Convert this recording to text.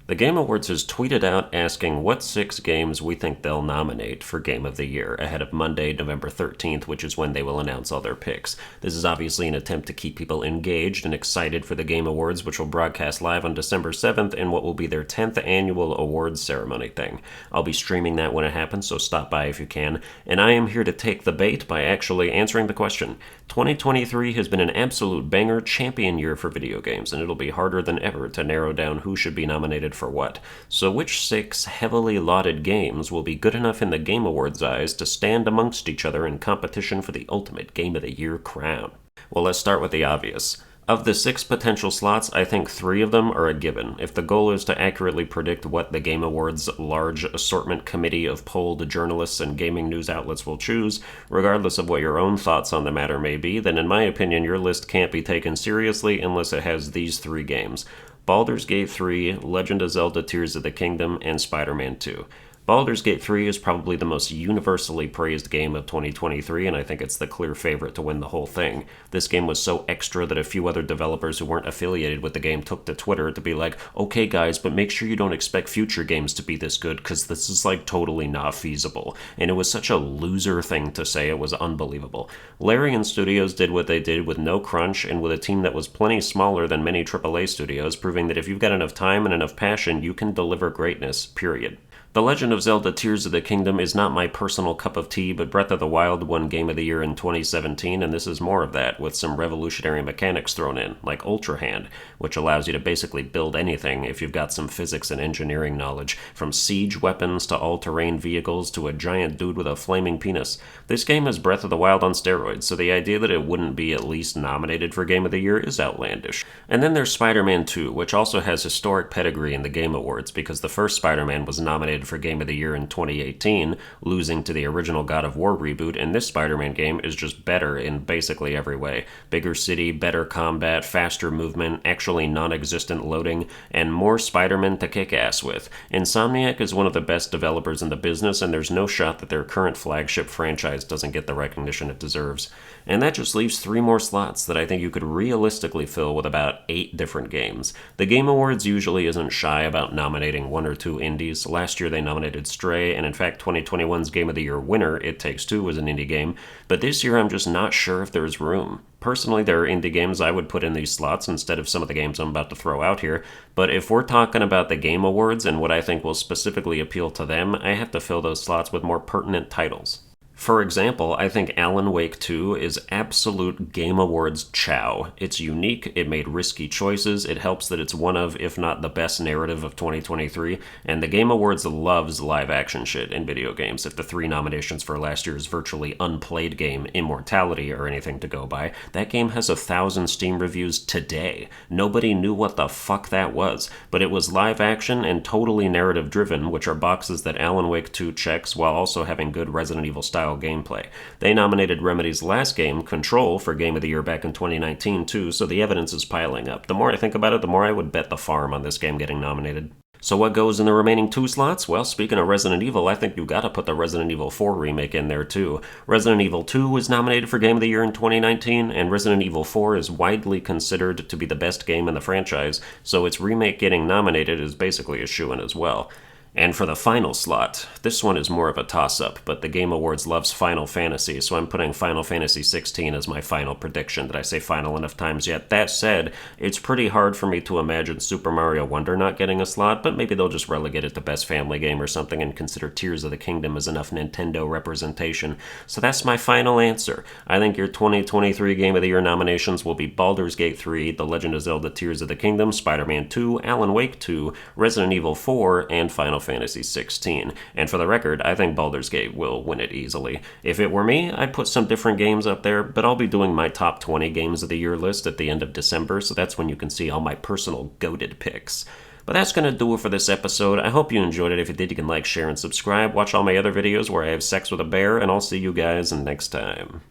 The Game Awards has tweeted out asking what 6 games we think they'll nominate for Game of the Year ahead of Monday, November 13th, which is when they will announce all their picks. This is obviously an attempt to keep people engaged and excited for the Game Awards, which will broadcast live on December 7th in what will be their 10th annual awards ceremony thing. I'll be streaming that when it happens, so stop by if you can. And I am here to take the bait by actually answering the question. 2023 has been an absolute banger champion year for video games, and it'll be harder than ever to narrow down who should be nominated for what. So which 6 heavily lauded games will be good enough in the Game Awards' eyes to stand amongst each other in competition for the ultimate Game of the Year crown? Well, let's start with the obvious. Of the 6 potential slots, I think 3 of them are a given. If the goal is to accurately predict what the Game Awards' large assortment committee of polled journalists and gaming news outlets will choose, regardless of what your own thoughts on the matter may be, then in my opinion your list can't be taken seriously unless it has these 3 games: Baldur's Gate 3, Legend of Zelda Tears of the Kingdom, and Spider-Man 2. Baldur's Gate 3 is probably the most universally praised game of 2023, and I think it's the clear favorite to win the whole thing. This game was so extra that a few other developers who weren't affiliated with the game took to Twitter to be like, okay guys, but make sure you don't expect future games to be this good, because this is like totally not feasible. And it was such a loser thing to say, it was unbelievable. Larian Studios did what they did with no crunch, and with a team that was plenty smaller than many AAA studios, proving that if you've got enough time and enough passion, you can deliver greatness, period. The Legend of Zelda Tears of the Kingdom is not my personal cup of tea, but Breath of the Wild won Game of the Year in 2017, and this is more of that, with some revolutionary mechanics thrown in, like Ultra Hand, which allows you to basically build anything if you've got some physics and engineering knowledge, from siege weapons to all-terrain vehicles to a giant dude with a flaming penis. This game is Breath of the Wild on steroids, so the idea that it wouldn't be at least nominated for Game of the Year is outlandish. And then there's Spider-Man 2, which also has historic pedigree in the Game Awards, because the first Spider-Man was nominated for Game of the Year in 2018, losing to the original God of War reboot, and this Spider-Man game is just better in basically every way. Bigger city, better combat, faster movement, actually non-existent loading, and more Spider-Man to kick ass with. Insomniac is one of the best developers in the business, and there's no shot that their current flagship franchise doesn't get the recognition it deserves. And that just leaves 3 more slots that I think you could realistically fill with about 8 different games. The Game Awards usually isn't shy about nominating 1 or 2 indies. Last year they nominated Stray, and in fact 2021's Game of the Year winner, It Takes Two, was an indie game, but this year I'm just not sure if there's room. Personally, there are indie games I would put in these slots instead of some of the games I'm about to throw out here, but if we're talking about the Game Awards and what I think will specifically appeal to them, I have to fill those slots with more pertinent titles. For example, I think Alan Wake 2 is absolute Game Awards chow. It's unique, it made risky choices, it helps that it's one of, if not the best narrative of 2023, and the Game Awards loves live action shit in video games. If the 3 nominations for last year's virtually unplayed game, Immortality, are anything to go by, that game has 1,000 Steam reviews today. Nobody knew what the fuck that was, but it was live action and totally narrative driven, which are boxes that Alan Wake 2 checks while also having good Resident Evil style gameplay. They nominated Remedy's last game, Control, for Game of the Year back in 2019 too, so the evidence is piling up. The more I think about it, the more I would bet the farm on this game getting nominated. So what goes in the remaining 2 slots? Well, speaking of Resident Evil, I think you've got to put the Resident Evil 4 remake in there too. Resident Evil 2 was nominated for Game of the Year in 2019, and Resident Evil 4 is widely considered to be the best game in the franchise, so its remake getting nominated is basically a shoo-in as well. And for the final slot, this one is more of a toss-up, but the Game Awards loves Final Fantasy, so I'm putting Final Fantasy 16 as my final prediction. Did I say final enough times yet? That said, it's pretty hard for me to imagine Super Mario Wonder not getting a slot, but maybe they'll just relegate it to Best Family Game or something and consider Tears of the Kingdom as enough Nintendo representation. So that's my final answer. I think your 2023 Game of the Year nominations will be Baldur's Gate 3, The Legend of Zelda Tears of the Kingdom, Spider-Man 2, Alan Wake 2, Resident Evil 4, and Final Fantasy 16. And for the record, I think Baldur's Gate will win it easily. If it were me, I'd put some different games up there, but I'll be doing my top 20 games of the year list at the end of December, so that's when you can see all my personal goated picks. But that's going to do it for this episode. I hope you enjoyed it. If you did, you can like, share, and subscribe. Watch all my other videos where I have sex with a bear, and I'll see you guys next time.